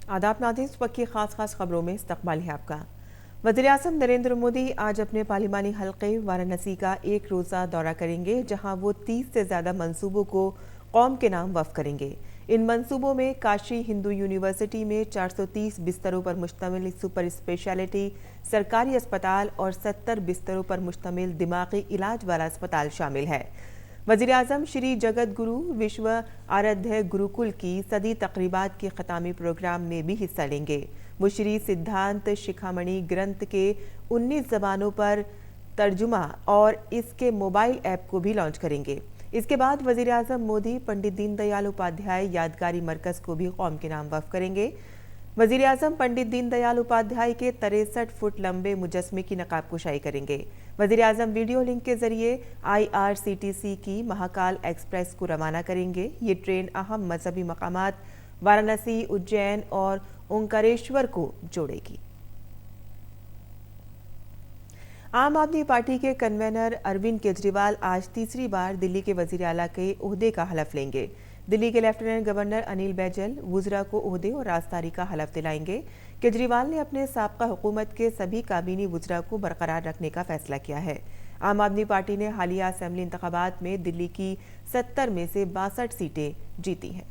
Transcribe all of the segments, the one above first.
आदाब नाज़रीन, इस वक्त की खास खबरों में इस्तकबाल है आपका। वज़ीर-ए-आज़म नरेंद्र मोदी आज अपने पार्लिमानी हल्के वाराणसी का एक रोज़ा दौरा करेंगे, जहां वो 30 से ज़्यादा मंसूबों को कौम के नाम वफ़ करेंगे। इन मंसूबों में काशी हिंदू यूनिवर्सिटी में 430 बिस्तरों पर मुश्तमिल सुपर स्पेशलिटी सरकारी अस्पताल और 70 बिस्तरों पर मुश्तमिल दिमागी इलाज वाला अस्पताल शामिल है। वज़ीर-ए-आज़म श्री जगत गुरु विश्व आराध्य गुरुकुल की सदी तकरीबात के ख़तामी प्रोग्राम में भी हिस्सा लेंगे। वो श्री सिद्धांत शिखामणि ग्रंथ के 19 ज़बानों पर तर्जुमा और इसके मोबाइल ऐप को भी लॉन्च करेंगे। इसके बाद वज़ीर-ए-आज़म मोदी पंडित दीनदयाल उपाध्याय यादगारी मरकज़ को भी कौम के नाम वफ़ करेंगे। वज़ीर-ए-आज़म पंडित दीनदयाल उपाध्याय के 63 फुट लंबे मुजस्मे की नकाब कुशाई करेंगे। वज़ीर-ए-आज़म वीडियो लिंक के जरिए IRCTC की महाकाल एक्सप्रेस को रवाना करेंगे। ये ट्रेन अहम मजहबी मकामात वाराणसी, उज्जैन और ओंकारेश्वर को जोड़ेगी। आम आदमी पार्टी के कन्वेनर अरविंद केजरीवाल आज तीसरी बार दिल्ली के वज़ीर आला के ओहदे का हलफ लेंगे। दिल्ली के लेफ्टिनेंट गवर्नर अनिल बैजल वुज़रा को ओहदे और राजदारी का हलफ दिलाएंगे। केजरीवाल ने अपने साबका हुकूमत के सभी काबीनी वुज़रा को बरकरार रखने का फैसला किया है। आम आदमी पार्टी ने हालिया असेंबली इंतखाबात में दिल्ली की 70 में से 62 सीटें जीती हैं।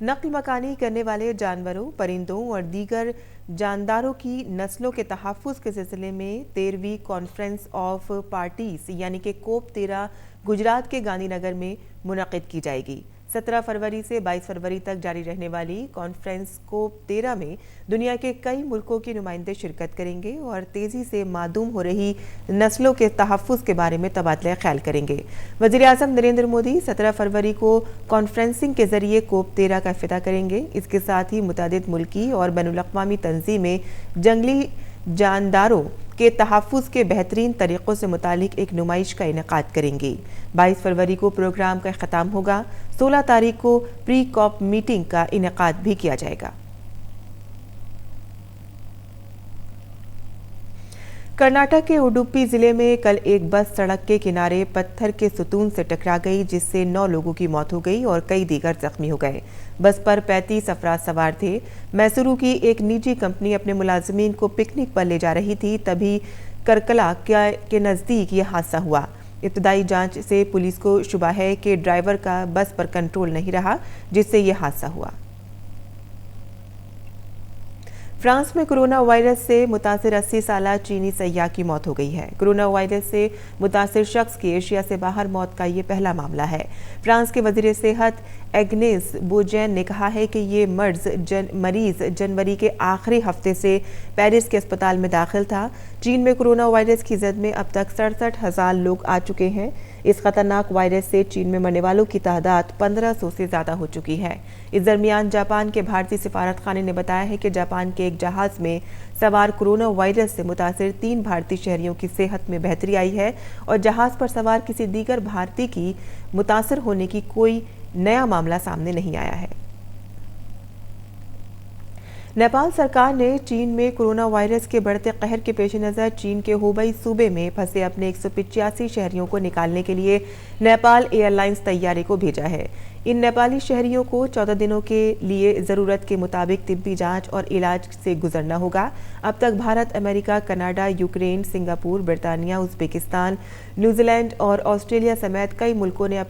नक्ल मकानी करने वाले जानवरों, परिंदों और दीगर जानदारों की नस्लों के तहफ़्फ़ुज़ के सिलसिले में 13वीं कॉन्फ्रेंस ऑफ पार्टीज यानी कि COP 13 गुजरात के गांधीनगर में मुनक़िद की जाएगी। 17 फरवरी से 22 फरवरी तक जारी रहने वाली कॉन्फ्रेंस COP 13 में दुनिया के कई मुल्कों के नुमाइंदे शिरकत करेंगे और तेज़ी से मादूम हो रही नस्लों के तहफ़्फ़ुज़ के बारे में तबादला ख्याल करेंगे। वज़ीर-ए-आज़म नरेंद्र मोदी 17 फरवरी को कॉन्फ्रेंसिंग के जरिए COP 13 का इफ्तिताह करेंगे। इसके साथ ही मुतादिद मुल्की और बैनुल-अक़वामी तंज़ीमें जंगली जानदारों के तहफ़्फ़ुज़ के बेहतरीन तरीक़ों से मुतालिक एक नुमाइश का इनेकाद करेंगी। 22 फरवरी को प्रोग्राम का ख़त्म होगा। 16 तारीख को प्री कॉप मीटिंग का इनेकाद भी किया जाएगा। कर्नाटक के उडुपी जिले में कल एक बस सड़क के किनारे पत्थर के सुतून से टकरा गई, जिससे 9 लोगों की मौत हो गई और कई दीगर जख्मी हो गए। बस पर 35 अफराद सवार थे। मैसूरू की एक निजी कंपनी अपने मुलाजमीन को पिकनिक पर ले जा रही थी, तभी करकला के नज़दीक यह हादसा हुआ। इब्तदाई जांच से पुलिस को शुबा है कि ड्राइवर का बस पर कंट्रोल नहीं रहा, जिससे यह हादसा हुआ। फ्रांस में कोरोना वायरस से मुतासिर 80 साला चीनी सयाह की मौत हो गई है। कोरोना वायरस से मुतासिर शख्स की एशिया से बाहर मौत का ये पहला मामला है। फ्रांस के वजीर सेहत एग्नेस बोजेन ने कहा है कि ये मरीज जनवरी के आखिरी हफ्ते से पेरिस के अस्पताल में दाखिल था। चीन में कोरोना वायरस की जद में अब तक 67,000 लोग आ चुके हैं। इस खतरनाक वायरस से चीन में मरने वालों की तादाद 1500 से ज़्यादा हो चुकी है। इस दरमियान जापान के भारतीय सिफारत खाने ने बताया है कि जापान के एक जहाज़ में सवार कोरोना वायरस से मुतासिर 3 भारतीय शहरियों की सेहत में बेहतरी आई है और जहाज़ पर सवार किसी दीगर भारतीय की मुतासिर होने की कोई नया मामला सामने नहीं आया है। नेपाल सरकार ने चीन में कोरोना वायरस के बढ़ते कहर के पेश नज़र चीन के हुबई सूबे में फंसे अपने 185 शहरियों को निकालने के लिए नेपाल एयरलाइंस तैयारी को भेजा है। इन नेपाली शहरियों को 14 दिनों के लिए ज़रूरत के मुताबिक तिब्बी जांच और इलाज से गुजरना होगा। अब तक Bharat, America, Canada, Ukraine, Singapore, बरतानिया, उज़्बेकिस्तान, न्यूजीलैंड और ऑस्ट्रेलिया समेत कई मुल्कों ने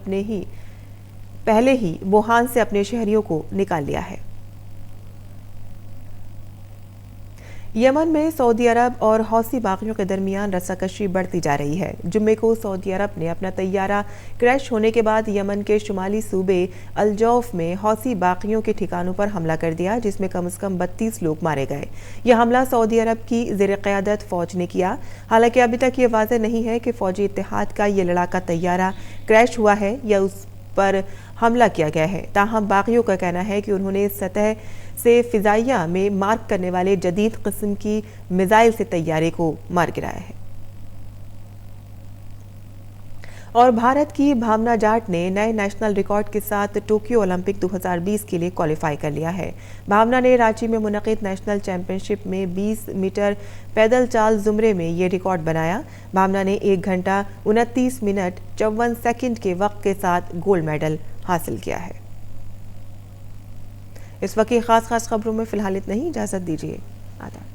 पहले ही वुहान से अपने शहरियों को निकाल लिया है। यमन में सऊदी अरब और हौसी बागियों के दरमियान रस्साकशी बढ़ती जा रही है। जुम्मे को सऊदी अरब ने अपना तैयारा क्रैश होने के बाद यमन के शुमाली सूबे अलजौफ में हौसी बागियों के ठिकानों पर हमला कर दिया, जिसमें कम से कम 32 लोग मारे गए। यह हमला सऊदी अरब की ज़ेर क़यादत फ़ौज ने किया। हालांकि अभी तक ये वाज़ेह नहीं है कि फ़ौजी इत्तेहाद का ये लड़ाका तैयारा क्रैश हुआ है या उस पर हमला किया गया है। ताहम बागियों का कहना है कि उन्होंने सतह से फिजाइया में मार्क करने वाले जदीद किस्म की मिसाइल से तैयारे को मार गिराया है। और भारत की भावना जाट ने नए नेशनल रिकॉर्ड के साथ टोक्यो ओलंपिक 2020 के लिए क्वालिफाई कर लिया है। भावना ने रांची में मुनक़िद नेशनल चैंपियनशिप में 20 मीटर पैदल चाल जुमरे में ये रिकॉर्ड बनाया। भावना ने 1 घंटा 29 मिनट 54 सेकंड के वक्त के साथ गोल्ड मेडल हासिल किया है। इस वक्त की खास खबरों में फिलहाल इतना ही। इजाज़त दीजिए। आदाब।